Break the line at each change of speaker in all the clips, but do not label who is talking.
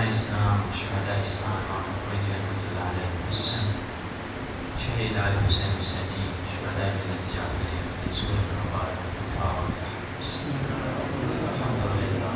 اسلام شهداء اسلام امام خمینی رحمت الله علیه خصوصا شهید علی حسین حسینی شهداء ملت جعفری سورة المبارک الفاتحه بسم الله الحمد لله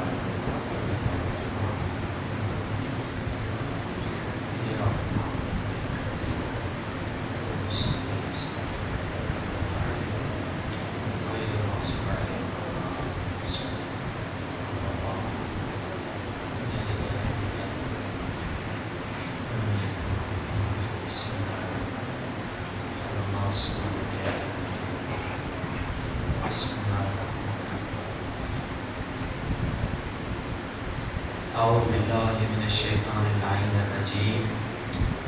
أعوذ بالله من الشيطان اللعين الرجيم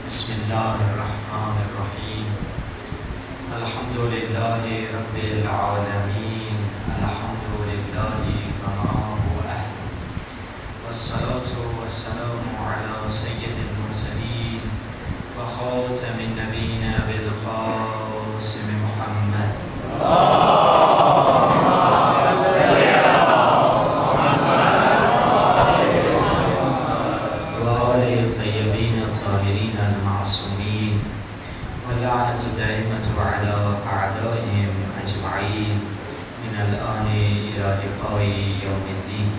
بسم الله الرحمن الرحيم الحمد لله رب العالمين الحمد لله وما هو أهل والصلاة والسلام على سيد المرسلين وخاتم النبيين بالقاسم محمد واللعنة دائمة على أعدائهم أجمعين من الآن إلى لقاء يوم الدين.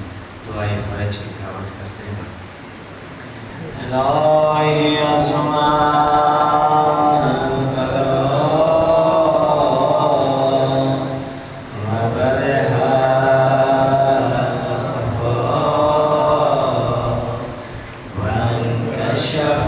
دعاء فرج کی تلاوت کرتے ہیں. الہی ازمان البلاء وبرها الخفاء وانكشف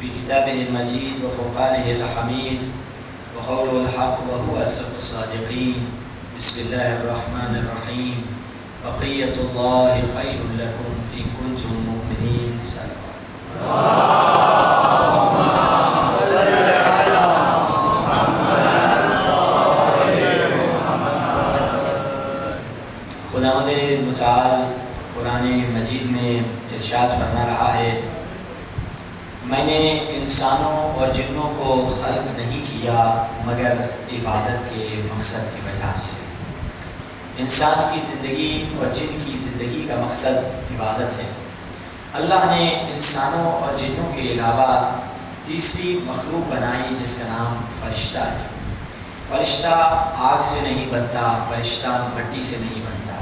في كتابه المجيد وفرقانه الحميد وقوله الحق وهو أصدق الصادقين. بسم الله الرحمن الرحيم. بقية الله خير لكم إن كنتم مؤمنين. صلوات خداوند متعال قرآن مجید میں ارشاد فرما رہا ہے، میں نے انسانوں اور جنوں کو خلق نہیں کیا مگر عبادت کے مقصد کی وجہ سے۔ انسان کی زندگی اور جن کی زندگی کا مقصد عبادت ہے۔ اللہ نے انسانوں اور جنوں کے علاوہ تیسری مخلوق بنائی جس کا نام فرشتہ ہے۔ فرشتہ آگ سے نہیں بنتا، فرشتہ مٹی سے نہیں بنتا۔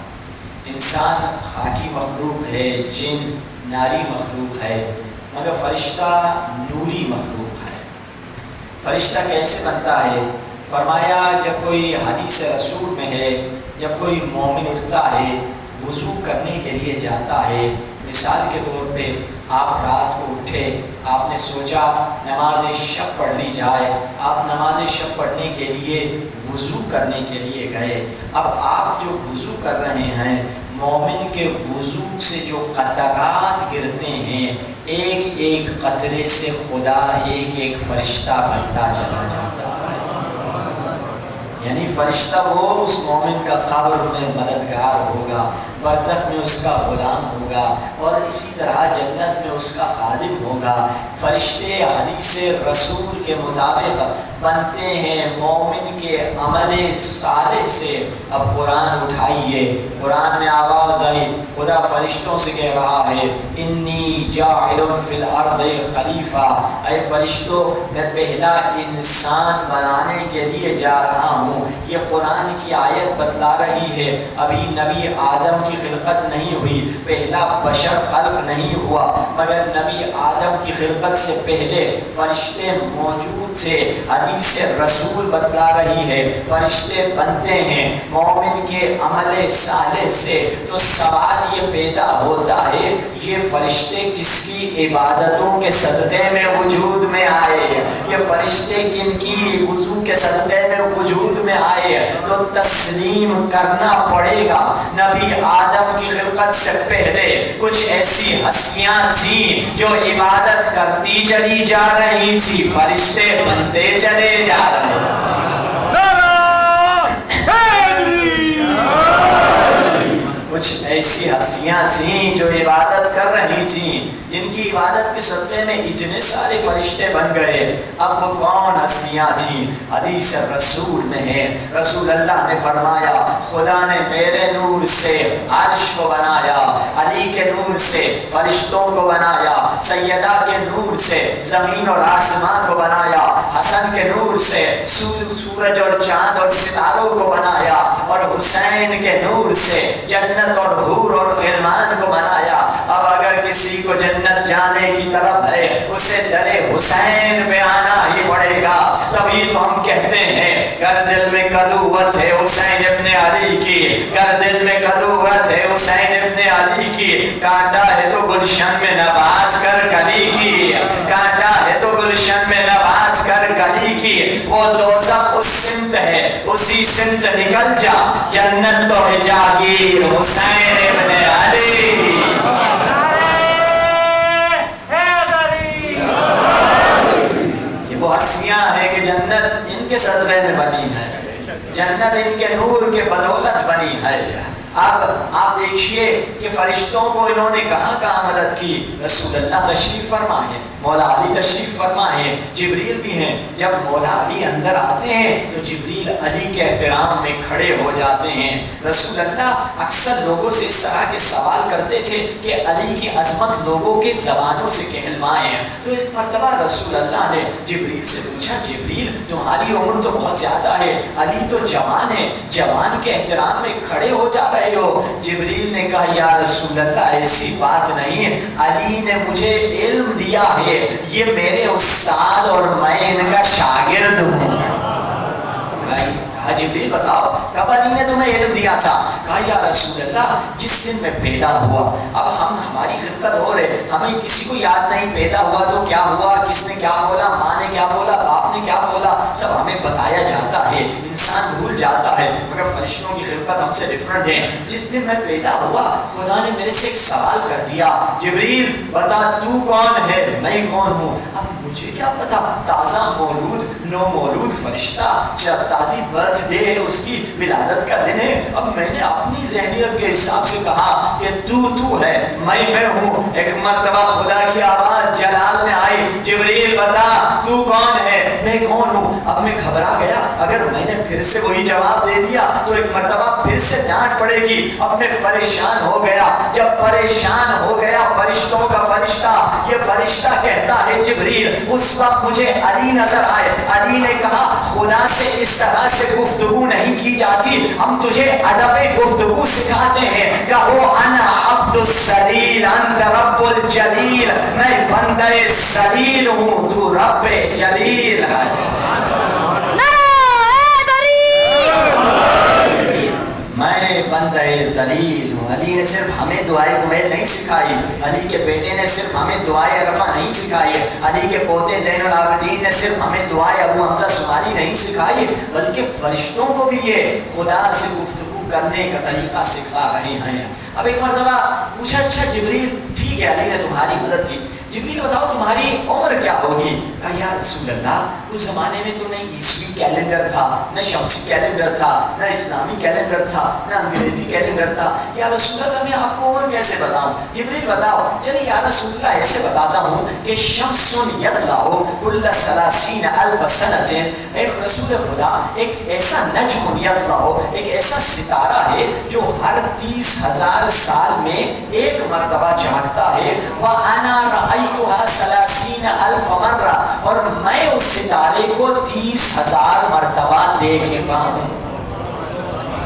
انسان خاکی مخلوق ہے، جن ناری مخلوق ہے، مگر فرشتہ نوری مخلوق ہے۔ فرشتہ کیسے بنتا ہے؟ فرمایا جب کوئی حدیث رسول میں ہے، جب کوئی مومن اٹھتا ہے، وضو کرنے کے لیے جاتا ہے، مثال کے طور پہ آپ رات کو اٹھے، آپ نے سوچا نماز شب پڑھ لی جائے، آپ نماز شب پڑھنے کے لیے وضو کرنے کے لیے گئے۔ اب آپ جو وضو کر رہے ہیں، مومن کے وضو سے جو قطرات گرتے ہیں، ایک ایک قطرے سے خدا ایک ایک فرشتہ بنتا چلا جاتا ہے۔ یعنی فرشتہ وہ اس مومن کا قبر میں مددگار ہوگا، برزخ میں اس کا غلام ہوگا، اور اسی طرح جنت میں اس کا خادم ہوگا۔ فرشتے حدیث رسول کے مطابق بنتے ہیں مومن کے عمل صالح سے۔ اب قرآن اٹھائیے، قرآن میں آواز آئی، خدا فرشتوں سے کہہ رہا ہے انی جاعل فی الارض خلیفہ، اے فرشتوں میں پہلا انسان بنانے کے لیے جا رہا ہوں۔ یہ قرآن کی آیت بتلا رہی ہے ابھی نبی آدم کی خلقت نہیں ہوئی، پہلا بشر خلق نہیں ہوا، مگر نبی آدم کی خلقت سے پہلے فرشتے موجود تھے۔ حدیث رسول بتلا رہی ہے فرشتے بنتے ہیں مومن کے عمل صالح سے۔ تو سوال یہ پیدا ہوتا ہے یہ فرشتے کس کی عبادتوں کے صدقے میں وجود میں آئے؟ یہ فرشتے کن کی وضو کے صدقے میں وجود میں آئے؟ تو تسلیم کرنا پڑے گا نبی آدم کی خلقت سے پہلے کچھ ایسی ہستیاں تھیں جو عبادت کرتی چلی جا رہی تھی، فرشتے بنتے چلے جا رہے تھے۔ کچھ ایسی ہستیاں تھیں جو عبادت کر رہی تھیں، جن کی عبادت کے صدقے میں اتنے سارے فرشتے بن گئے۔ اب وہ کون ہستیاں تھیں؟ حدیث رسول میں ہے، رسول اللہ نے فرمایا خدا نے میرے نور سے عرش کو بنایا، علی کے نور سے فرشتوں کو بنایا، سیدہ کے نور سے زمین اور آسمان کو بنایا، حسن کے نور سے سورج اور چاند اور ستاروں کو بنایا، اور حسین کے نور سے جنت اور حور اور غلمان کو بنایا۔ اب اگر کسی کو جنت جانے کی طرف ہے اسے در حسین پہ آنا ہی پڑے گا۔ تبھی تو ہم کہتے ہیں گر دل میں قدوت ہے حسین ابن علی کی، گر دل میں قدوت ہے حسین ابن علی کی، کانٹا ہے تو گلشن میں نبات کر کلی کی، کانٹا ہے تو گلشن میں نبات کر کلی کی۔ وہ دوزخ اس سمت ہے اسی سمت نکل جا، جنت تو ہے جاگیر حسین ابن علی۔ یہ وہ ہستیاں ہیں کہ جنت ان کے صدقے میں بنی ہے، جنت ان کے نور کے بدولت بنی ہے۔ اب آپ دیکھیے کہ فرشتوں کو انہوں نے کہاں کہاں مدد کی۔ رسول اللہ تشریف فرما ہے، مولا علی تشریف فرما ہے، جبریل بھی ہیں۔ جب مولا علی اندر آتے ہیں تو جبریل علی کے احترام میں کھڑے ہو جاتے ہیں۔ رسول اللہ اکثر لوگوں سے اس طرح کے سوال کرتے تھے کہ علی کی عظمت لوگوں کے زبانوں سے کہلوائیں۔ تو اس مرتبہ رسول اللہ نے جبریل سے پوچھا جبریل تمہاری عمر تو بہت زیادہ ہے، علی تو جوان ہے، جوان کے احترام میں کھڑے ہو جا رہے ہو۔ جبریل نے کہا یا رسول اللہ ایسی بات نہیں، علی نے مجھے علم دیا ہے، یہ میرے استاد اور میں ان کا شاگرد ہوں۔ بھائی
کہا جبریل بتاؤ کب علی نے تمہیں علم دیا تھا؟ کہا یا رسول اللہ جس دن میں پیدا ہوا. اب ہماری خلقت ہو رہے، ہمیں کسی کو یاد نہیں پیدا ہوا تو کیا ہوا، کس نے کیا بولا، ماں نے کیا بولا، باپ نے کیا بولا، سب ہمیں بتایا جاتا ہے، انسان بھول جاتا ہے. مگر فرشتوں کی خلقت ہم سے ڈفرنٹ ہے. جس دن میں پیدا ہوا خدا نے میرے سے ایک سوال کر دیا، جبریل بتا تو کون ہے، میں کون ہوں. اب مجھے کیا پتا، تازہ مولود نو مولود فرشتہ، تازی برتھ ڈے ہے، اس کی ولادت کا دن ہے. اب میں نے اپنی ذہنیت کے حساب سے کہا کہ تو ہے، میں ہوں. ایک مرتبہ خدا کی آواز جلال میں آئی، جبریل بتا تو کون ہے، میں کون ہوں. اب میں گھبرا گیا، اگر میں نے پھر سے وہی جواب دے دیا تو ایک مرتبہ پھر سے ڈانٹ پڑے گی. اب میں پریشان ہو گیا. جب پریشان ہو گیا، فرشتوں کا فرشتہ، یہ فرشتہ کہتا ہے جبریل، اس وقت مجھے علی نظر آئے. علی نے کہا خدا سے اس طرح سے گفتگو نہیں کی جاتی، ہم تجھے ادب گفتگو سکھاتے ہیں. کہو انا عبد الذلیل انت رب الجلیل، میں بندہ ذلیل ہوں تو رب جلیل ہے. میں بندہ ذلیل ہوں. علی نے صرف ہمیں دعائے کویل نہیں سکھائی، علی کے بیٹے نے صرف ہمیں دعائے رفع نہیں سکھائی، علی کے پوتے زین العابدین نے صرف ہمیں دعائے ابو حمزہ سماری نہیں سکھائی، بلکہ فرشتوں کو بھی یہ خدا سے گفتگو کرنے کا طریقہ سکھا رہے ہیں. اب ایک مرتبہ پوچھا اچھا جبریل ٹھیک ہے علی نے تمہاری مدد کی، جبریل بتاؤ تمہاری عمر کیا ہوگی؟ کہا یا رسول اللہ اس زمانے میں تو نہ عیسوی کیلنڈر تھا، نہ شمسی کیلنڈر تھا، نہ اسلامی کیلنڈر تھا، نہ انگریزی کیلنڈر تھا. یا رسول اللہ میں آپ کو عمر کیسے بتاؤں؟ جبریل بتاؤ. چلیے یا رسول اللہ ایسے بتاتا ہوں کہ شمس یطلع کل 30,000 سنۃ. ایک رسول خدا ایک ایسا نجم یطلع، ایک ایسا ستارہ ہے جو ہر 30,000 سال میں ایک مرتبہ چمکتا ہے. وَأَنَا رَأَيْتُهَا 30,000 مرہ، اور میں اس ستارے کو 30,000 مرتبہ دیکھ چکا ہوں.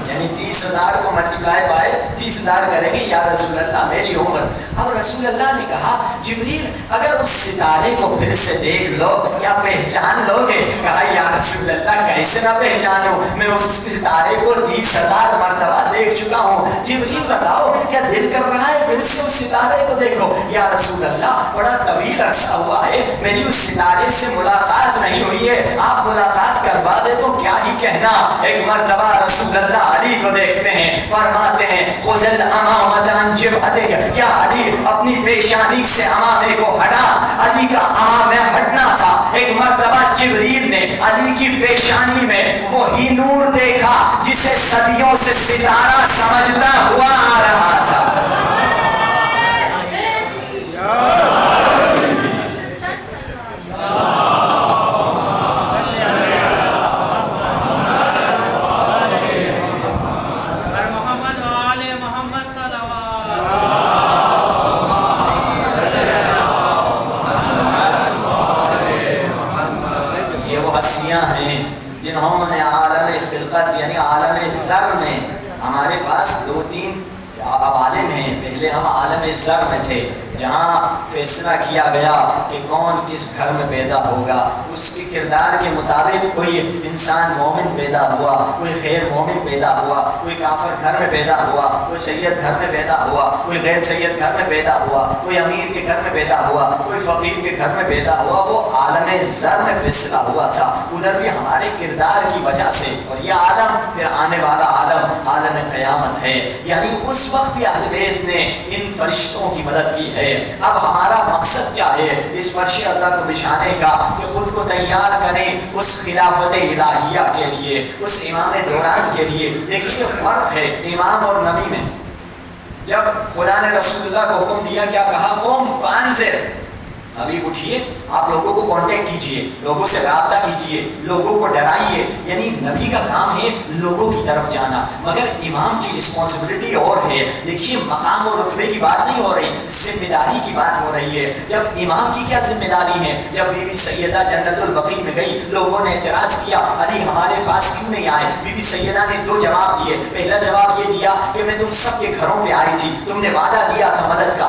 یعنی 30,000 کو ملٹیپلائی بائی 30,000 کریں گے یا رسول اللہ میری عمر. اب رسول اللہ نے کہا جبریل اگر اس ستارے کو پھر سے دیکھ لو کیا پہچان لو گے؟ کہا یا رسول اللہ کیسے نہ پہچانوں، میں اس ستارے کو 30,000 مرتبہ دیکھ چکا ہوں. جبریل بتاؤ کیا دل کر رہا ہے پھر سے اس ستارے کو دیکھو؟ یا رسول اللہ بڑا طویل عرصہ ہوا ہے میری اس ستارے سے ملاقات نہیں ہوئی ہے، آپ ملاقات کروا دے تو کیا ہی کہنا. ایک مرتبہ رسول اللہ علی کو دیکھتے ہیں، فرماتے ہیں خذ الامامۃ عن جبہتک، کیا علی اپنی پیشانی سے امامے کو ہٹا. علی کا امامہ ہٹنا تھا. ایک مرتبہ جبریل نے علی کی پیشانی میں وہی نور دیکھا جسے صدیوں سے ستارہ سمجھتا ہوا آ رہا تھا. جنہوں نے عالم خلقت یعنی عالم ذر میں، ہمارے پاس 2-3 عوالم ہیں. پہلے ہم عالم ذر میں تھے جہاں فیصلہ کیا گیا کہ کون کس گھر میں پیدا ہوگا، اس کے کردار کے مطابق کوئی انسان مومن پیدا ہوا، کوئی غیر مومن پیدا ہوا، کوئی کافر گھر میں پیدا ہوا، کوئی سید گھر میں پیدا ہوا، کوئی غیر سید گھر میں پیدا ہوا، کوئی امیر کے گھر میں پیدا ہوا، کوئی فقیر کے گھر میں پیدا ہوا. وہ عالم ذر میں فیصلہ ہوا تھا. ادھر بھی ہمارے کردار کی وجہ سے، اور یہ عالم پھر آنے والا عالم عالم قیامت ہے. یعنی اس وقت بھی اہل بیت نے ان فرشتوں کی مدد کی ہے. اب ہمارا مقصد کیا ہے اس فرش ازرا کو بچھانے کا؟ کہ خود کو تیار کریں اس خلافت الہیہ کے لیے، اس امام دوران کے لیے. دیکھیے فرق ہے امام اور نبی میں. جب خدا نے رسول اللہ کو حکم دیا کیا کہا؟ قوم فانذر، ابھی اٹھیے آپ لوگوں کو کانٹیکٹ کیجئے، لوگوں سے رابطہ کیجئے، لوگوں کو ڈرائیے. یعنی نبی کا کام ہے لوگوں کی طرف جانا، مگر امام کی رسپانسبلٹی اور ہے. دیکھیے مقام اور رتبے کی بات نہیں ہو رہی، ذمہ داری کی بات ہو رہی ہے. جب امام کی کیا ذمہ داری ہے؟ جب بی بی سیدہ جنت البقیع میں گئی، لوگوں نے اعتراض کیا علی ہمارے پاس کیوں نہیں آئے؟ بی بی سیدہ نے 2 جواب دیے. پہلا جواب یہ دیا کہ میں تم سب کے گھروں پہ آئی تھی، تم نے وعدہ دیا تھا مدد کا،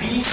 20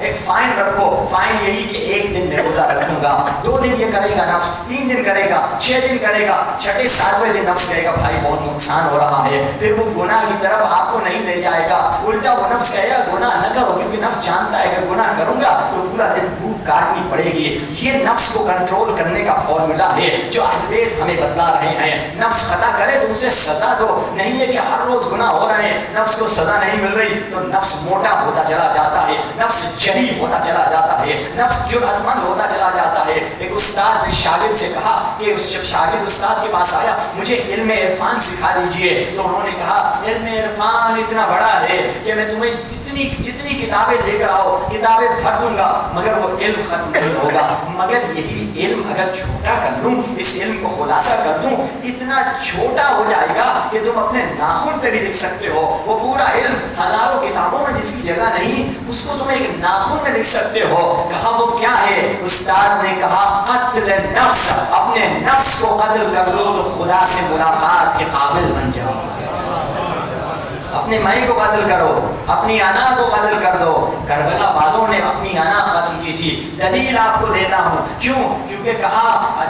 ایک فائن رکھو. فائن یہی کہ 1 دن میں روزہ رکھوں گا, 2 دن یہ کرے گا نفس, 3 دن کرے گا, 6 دن کرے گا, 6 7ویں دن نفس کہے گا بھائی بہت نقصان ہو رہا ہے, پھر وہ گناہ کی طرف آپ کو نہیں لے جائے گا. الٹا وہ نفس کہے گا گناہ نہ کرو, کیونکہ نفس جانتا ہے کہ گناہ کروں گا تو پورا دن بھوک کاٹنی پڑے گی. یہ نفس کو کنٹرول کرنے کا فارمولا ہے جو اہل بیت ہمیں بتلا رہے ہیں. نفس خطا کرے تو اسے سزا دو, نہیں ہے کہ ہر روز گناہ ہو رہے ہیں, نفس کو سزا نہیں مل رہی تو نفس موٹا ہوتا چلا جاتا ہے, نفس جری ہوتا چلا جاتا ہے, نفس جرأت مند ہوتا چلا جاتا ہے. ایک استاد نے شاگرد سے کہا کہ جب شاگرد استاد کے پاس آیا مجھے علم عرفان سکھا دیجئے, تو انہوں نے کہا علم عرفان اتنا بڑا ہے کہ میں تمہیں جتنی کتابیں لے کر آؤ کتابیں بھر دوں گا مگر وہ علم ختم نہیں ہوگا. مگر یہی علم اگر چھوٹا کر لوں, اس علم کو خلاصہ کر دوں, اتنا چھوٹا ہو جائے گا کہ تم اپنے ناخن پہ بھی لکھ سکتے ہو. وہ پورا علم ہزاروں کتابوں میں جس کی جگہ نہیں, اس کو تم ایک ناخن میں لکھ سکتے ہو. کہا وہ کیا ہے؟ استاد نے کہا قتل نفس, اپنے نفس کو قتل کر لو تو خدا سے ملاقات کے قابل بن جاؤ. اپنے مائی کو قتل کرو, اپنی انا کو قتل کر دو. کربلا والوں نے اپنی انا ختم کی تھی. دلیل آپ کو دیتا ہوں کیوں, کیونکہ کہا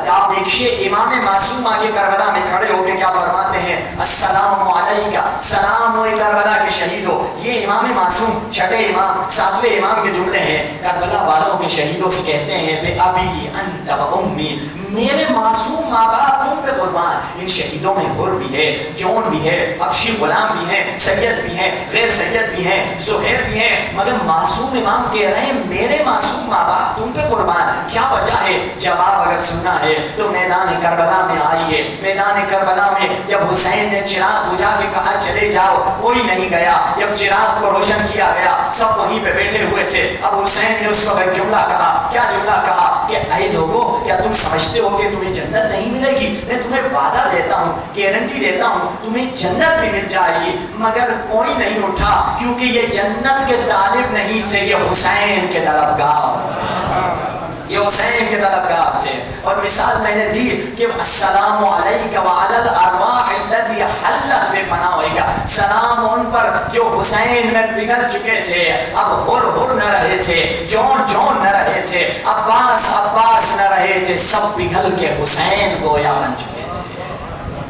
آپ دیکھیے امام معصوم آگے کربلا میں کھڑے ہو کے کیا فرماتے ہیں, السلام علیکہ, سلام ہو کربلا کے شہیدوں. یہ امام معصوم 6 امام 7ویں امام کے جملے ہیں. کربلا والوں کے شہیدوں سے کہتے ہیں بے ابی انت و امی, میرے معصوم ماں باپ تم پہ قربان. ان شہیدوں میں حر بھی ہے, جون بھی ہے, حبشی غلام بھی ہے, سید بھی ہیں, غیر سید بھی ہیں, زہیر بھی ہیں, مگر معصوم امام کہہ رہے ہیں میرے معصوم ماں باپ تم پہ قربان. کیا وجہ ہے؟ جواب اگر سننا ہے تو میدان کربلا میں آئیے. میدان کربلا میں جب حسین نے چراغ بجھا کے کہا چلے جاؤ, کوئی نہیں گیا. جب چراغ کو روشن کیا گیا سب وہیں پہ بیٹھے ہوئے تھے. اب حسین نے اس وقت ایک جملہ کہا. کیا جملہ کہا کہ اے لوگوں, کیا تم سمجھتے ہو کہ تمہیں جنت نہیں ملے گی؟ میں تمہیں وعدہ دیتا ہوں, گارنٹی دیتا ہوں, تمہیں جنت بھی مل جائے گی. مگر کوئی نہیں اٹھا کیونکہ یہ جنت کے طالب نہیں تھے, یہ حسین کے طلبگار تھے, یہ حسین کے طلبگار تھے. اور مثال میں نے دی کہ السلام علیکہ وعلی الارواح التي حلت بفنائک, سلام ان پر جو حسین میں پگھل چکے تھے, اب ہر نہ رہے تھے, جون نہ رہے تھے, عباس نہ رہے تھے, سب پگھل کے حسین گویا بن چکے تھے.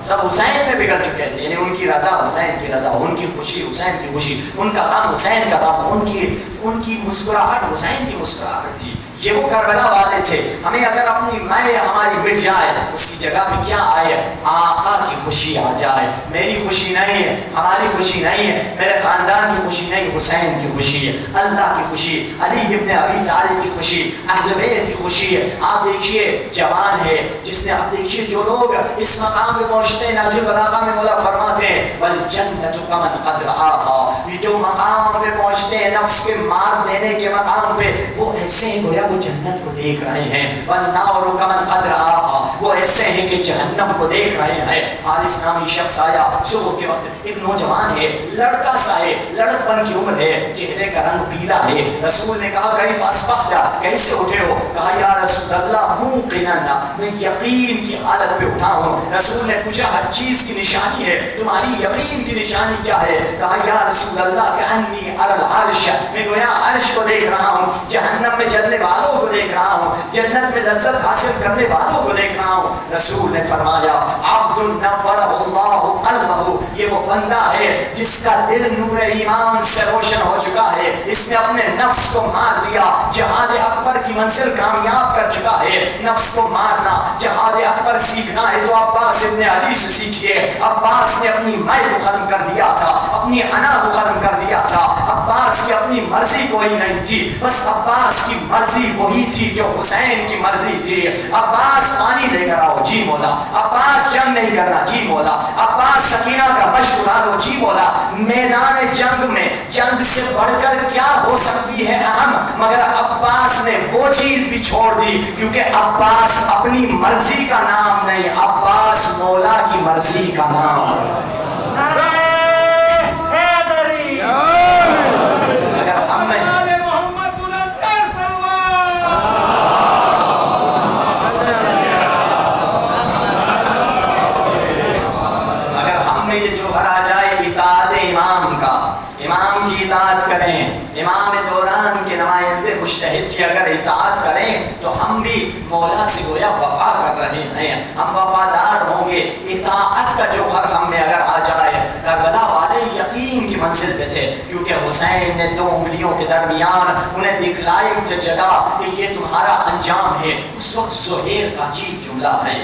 سب حسین میں بگڑ چکے تھے. یعنی ان کی رضا حسین کی رضا, ان کی خوشی حسین کی خوشی, ان کا غم حسین کا غم, ان کی مسکراہٹ حسین کی مسکراہٹ تھی. یہ وہ کربلا والے تھے. ہمیں اگر اپنی میں ہماری مٹ جائے, اس کی جگہ پہ کیا آئے؟ آقا کی خوشی آ جائے. میری خوشی نہیں ہے, ہماری خوشی نہیں ہے, میرے خاندان کی خوشی نہیں, حسین کی خوشی ہے, اللہ کی خوشی, علی ابن ابی طالب کی خوشی, اہل بیت کی خوشی ہے. آپ دیکھیے جوان ہے جس نے, آپ دیکھیے جو لوگ اس مقام پہ پہنچتے ہیں, نہج البلاغہ میں مولا فرماتے ہیں والجنت کمن قد رآہا, یہ جو مقام پہ پہنچتے ہیں نفس کے مار دینے کے مقام پہ, وہ ایسے ہیں گویا وہ جنت کو دیکھ رہے ہیں. والنار کمن قد رآہا, وہ ایسے ہیں کہ جہنم کو دیکھ رہے ہیں. حارث نامی شخص آیا صبح کے وقت, ایک نوجوان ہے, لڑکا سا ہے, لڑکپن کی عمر ہے, چہرے کا رنگ پیلا ہے. رسول نے کہا کیف اصبحت, کیسے اٹھے ہو؟ کہا یا رسول اللہ موقنا, میں یقین کی حالت پہ اٹھا ہوں. رسول نے پوچھا ہر چیز کی نشانی ہے, تمہاری یقین کی نشانی کیا ہے؟ کہا یا رسول اللہ کأنی اری العرش, میں گویا عرش کو دیکھ رہا ہوں, جہنم میں جلنے والوں کو دیکھ رہا ہوں, جنت میں لذت حاصل کرنے والوں کو دیکھ رہا ہوں. رسول نے فرمایا عبد نور اللہ قلبہ, یہ وہ بندہ ہے جس کا دل نور ایمان سے روشن ہو چکا ہے. اس نے اپنے نفس کو مار دیا, جہاد اکبر کی منزل کامیاب کر چکا ہے. نفس کو مارنا, جہاد اکبر سیکھنا ہے تو عباس ابن علی سے سیکھیے. عباس نے اپنی میں کو ختم کر دیا تھا, اپنی انا کو ختم کر دیا تھا. عباس کی اپنی مرضی کوئی نہیں تھی, بس عباس کی مرضی وہی تھی جو حسین کی مرضی تھی. عباس پانی لے کر آؤ, جی مولا. عباس جنگ نہیں کرنا, جی مولا. عباس سکینہ کا مشق اٹھا دو, جی مولا. میدان جنگ میں جنگ سے بڑھ کر کیا ہو سکتی ہے اہم, مگر عباس نے وہ چیز بھی چھوڑ دی, کیونکہ عباس اپنی مرضی کا نام نہیں, عباس مولا کی مرضی کا نام. امام کی اطاعت کریں, رہیں، امام دوران کے نمائندے مجتہد کی اگر اطاعت کریں تو ہم بھی مولا سے گویا وفا کر رہے ہیں، ہم وفادار ہوں گے۔ اطاعت کا جوہر ہم میں اگر آ جائے، کربلا والے یقین کی منزل پہ تھے، کیونکہ حسین نے 2 انگلیوں کے درمیان انہیں دکھلائی جگہ کہ یہ تمہارا انجام ہے۔ اس وقت زہیر کا عجیب جملہ ہے،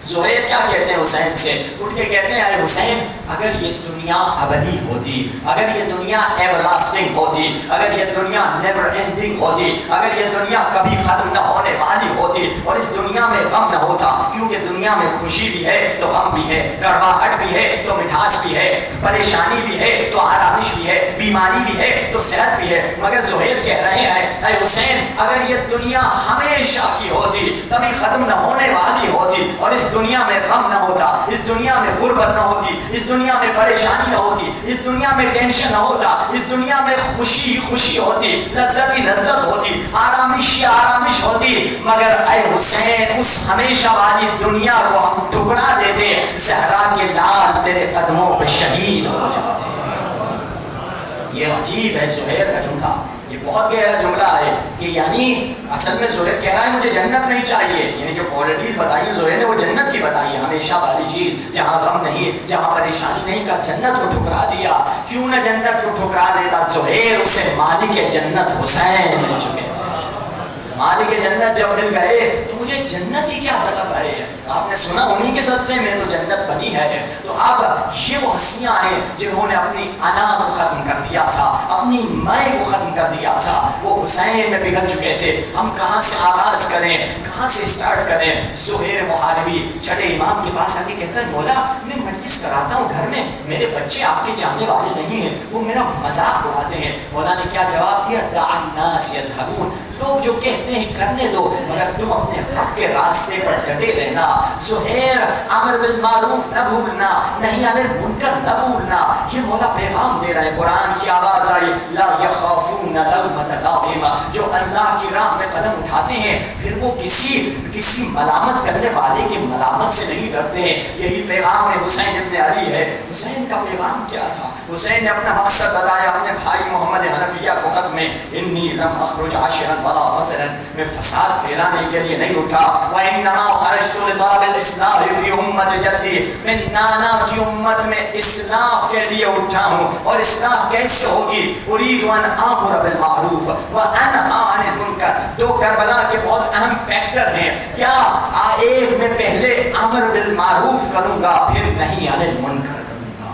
زہیر کیا کہتے ہیں حسین سے؟ اٹھ کے کہتے ہیں اے حسین، اگر یہ دنیا ابدی ہوتی، اگر یہ دنیا ایور لاسٹنگ ہوتی، اگر یہ دنیا نیور اینڈنگ ہوتی، اگر یہ دنیا کبھی ختم نہ ہونے والی ہوتی اور اس دنیا میں غم نہ ہوتا، کیونکہ دنیا میں خوشی بھی ہے تو غم بھی ہے، کڑواہٹ بھی ہے تو مٹھاس بھی ہے، پریشانی بھی ہے تو آرامش بھی ہے، بیماری بھی ہے تو صحت بھی ہے، مگر زہیر کہہ رہے ہیں اے حسین، اگر یہ دنیا ہمیشہ کی ہوتی، کبھی ختم نہ ہونے والی ہوتی، اور اس دنیا میں غم نہ ہوتا، اس دنیا میں غربت نہ ہوتی، اس دنیا میں پریشانی نہ ہوتی، اس دنیا میں ٹینشن نہ ہوتا، اس دنیا میں خوشی خوشی ہوتی، لذت ہی لذت ہوتی، آرامش ہی آرامش ہوتی، مگر اے حسین اس ہمیشہ والی دنیا کو ہم ٹکرا دیتے، زہرا کے لال تیرے قدموں پہ شہید ہو جاتے۔ یہ عجیب ہے زہیر کا جملہ، یہ بہت گہرا جملہ ہے کہ یعنی اصل میں زہیر کہہ رہا ہے مجھے جنت نہیں چاہیے، یعنی جو کوالٹیز بتائی زہیر نے وہ جنت کی بتائی ہے، ہمیشہ والی چیز، جہاں غم نہیں، جہاں پریشانی نہیں، کا جنت کو ٹھکرا دیا۔ کیوں نہ جنت کو ٹھکرا دیتا؟ زہیر اسے مالک جنت حسین مل چکے تھے، مالک جنت جب مل گئے تو مجھے جنت کی کیا طلب ہے؟ آپ نے سنا انہی کے صدقے میں تو جنت بنی ہے۔ تو اب یہ وہ ہستیاں ہیں جنہوں نے اپنی انا کو ختم کر دیا تھا، اپنی میں کو ختم کر دیا تھا، وہ حسین میں پگھل چکے تھے۔ ہم کہاں سے آغاز کریں، کہاں سے اسٹارٹ کریں؟ زہیر محاربی چلے امام کے پاس آ کے کہتا ہے مولا میں مجلس کراتا ہوں گھر میں، میرے بچے آپ کے جاننے والے نہیں ہیں، وہ میرا مذاق اڑاتے ہیں۔ مولا نے کیا جواب دیا؟ دع الناس یذهبون، لوگ جو کہتے ہیں کرنے دو، مگر تم اپنے حق کے راستے پر ڈٹے رہنا۔ زہیر امر بالمعروف نہ بھولنا، نہیں عن المنکر نہ بھولنا، یہ مولا پیغام دے رہے ہیں۔ قرآن کی آواز آئی لا یخافون لومۃ لائم، جو اللہ کی راہ میں قدم اٹھاتے ہیں پھر وہ کسی ملامت کرنے والے کی ملامت سے نہیں ڈرتے ہیں۔ یہی پیغام حسین ابن علی ہے۔ حسین کا پیغام کیا تھا؟ حسین نے اپنا مقصد بتایا اپنے بھائی محمد حنفیہ کو خط میں، انی لم اخرج عاشرا ولا بطرا، میں فساد پھیلانے کے لیے نہیں اٹھا، وانما خرجت لطلب الاصلاح فی امت جدی، میں نانا کی امت میں اصلاح کے لیے اٹھا ہوں۔ اور اصلاح کیسے ہوگی؟ اريد ان امر بالمعروف وانهى عن المنکر۔ دو کربلا کے بہت اہم فیکٹر ہیں، کیا ایک میں پہلے امر بالمعروف کروں گا، پھر نہیں عن المنکر کروں گا،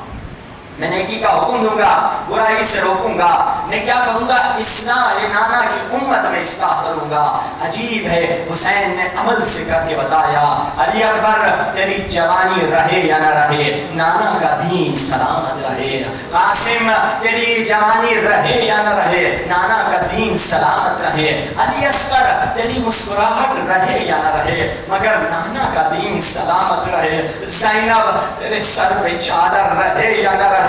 میں نیکی کا حکم دوں گا، برائی سے روکوں گا، میں کیا کروں گا؟ اصلاح نانا کی امت میں اصلاح کروں گا۔ عجیب ہے حسین نے عمل سے کر کے بتایا۔ علی اکبر تیری جوانی رہے یا نہ رہے، نانا کا دین سلامت رہے۔ قاسم تیری جوانی رہے یا نہ رہے، نانا کا دین سلامت رہے۔ علی اصغر تیری مسکراہٹ رہے یا نہ رہے، مگر نانا کا دین سلامت رہے۔ زینب تیرے سر پہ چادر رہے یا نہ رہے،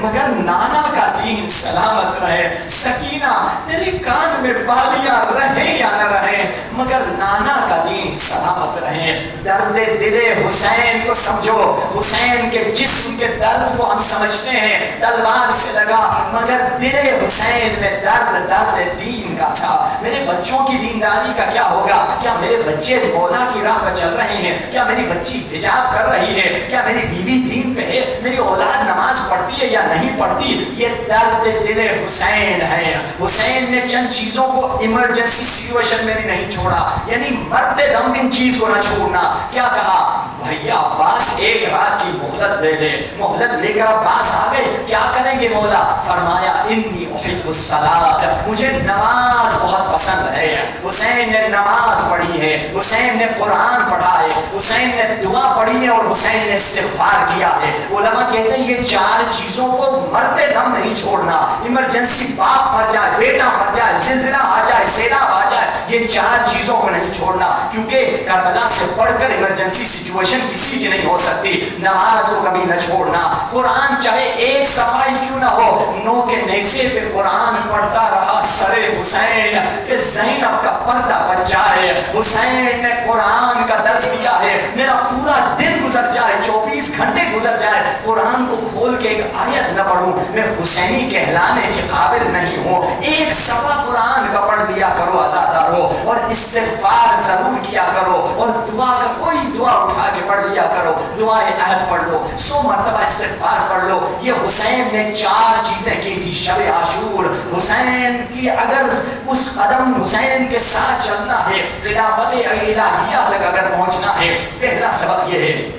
مگر نانا کا دین سلامت رہے۔ سکینہ تیرے کان میں بالیاں رہے یا نہ رہے، مگر نانا کا دین سلامت رہے۔ درد دل حسین کو سمجھو، حسین کے جسم کے درد کو ہم سمجھتے ہیں تلوار سے لگا، مگر دل حسین میں درد دین کا تھا۔ میرے بچوں کی دینداری کا کیا ہوگا؟ کیا میرے بچے مولا کی راہ پر چل رہے ہیں؟ کیا میری بچی حجاب کر رہی ہے؟ کیا میری بیوی دین پہ ہے؟ میری اولاد نماز پڑھتی ہے یا نہیں پڑھتی؟ یہ درد دل حسین ہے۔ حسین نے چند چیزوں کو ایمرجنسی سچویشن میں بھی نہیں چھوڑا، یعنی مرتے دم ان چیز کو نہ چھوڑنا۔ کیا کہا؟ بھیا عباس ایک رات کی مہلت دے لے۔ مہلت لے کر عباس آ گئے، کیا کریں گے مولا؟ فرمایا انی احب الصلاۃ، مجھے نماز بہت پسند ہے۔ حسین نے نماز پڑھی ہے، حسین نے قرآن پڑھا ہے، حسین نے دعا پڑھی ہے اور حسین نے استغفار کیا ہے۔ علماء کہتے ہیں یہ چار چیزوں کو مرتے دم نہیں چھوڑنا۔ ایمرجنسی باپ مر جائے، بیٹا مر جائے، زلزلہ آ جائے، سیلاب آ جائے، یہ چار چیزوں کو نہیں چھوڑنا، کیونکہ کربلا سے پڑھ کر ایمرجنسی سچویشن کسی کی نہیں ہو سکتی۔ نماز کو کبھی نہ چھوڑنا، قرآن چاہے ایک صفحہ کیوں نہ ہو، نو کے نیزے پہ قرآن پڑھتا رہا سر حسین کہ زینب کا پردہ بچ جائے، حسین نے قرآن کا درس دیا ہے، میرا پورا دن گزر جائے، 24 گھنٹے گزر جائے، قرآن کو کھول کے ایک آیت نہ پڑھوں، میں حسینی کہلانے کے قابل نہیں ہوں۔ ایک صفحہ قرآن کا پڑھ لیا کرو عزادارو، اور استغفار ضرور کیا کرو، اور دعا کا کوئی دعا اٹھا کے پڑھ لیا کرو، دعائے عہد پڑھ لو، 100 مرتبہ استغفار پڑھ لو۔ یہ حسین نے 4 چیزیں کی تھی شب عاشور۔ حسین کی اگر اس قدم حسین کے ساتھ چلنا ہے، خلافت الہیہ تک اگر پہنچنا ہے، پہلا سبق یہ ہے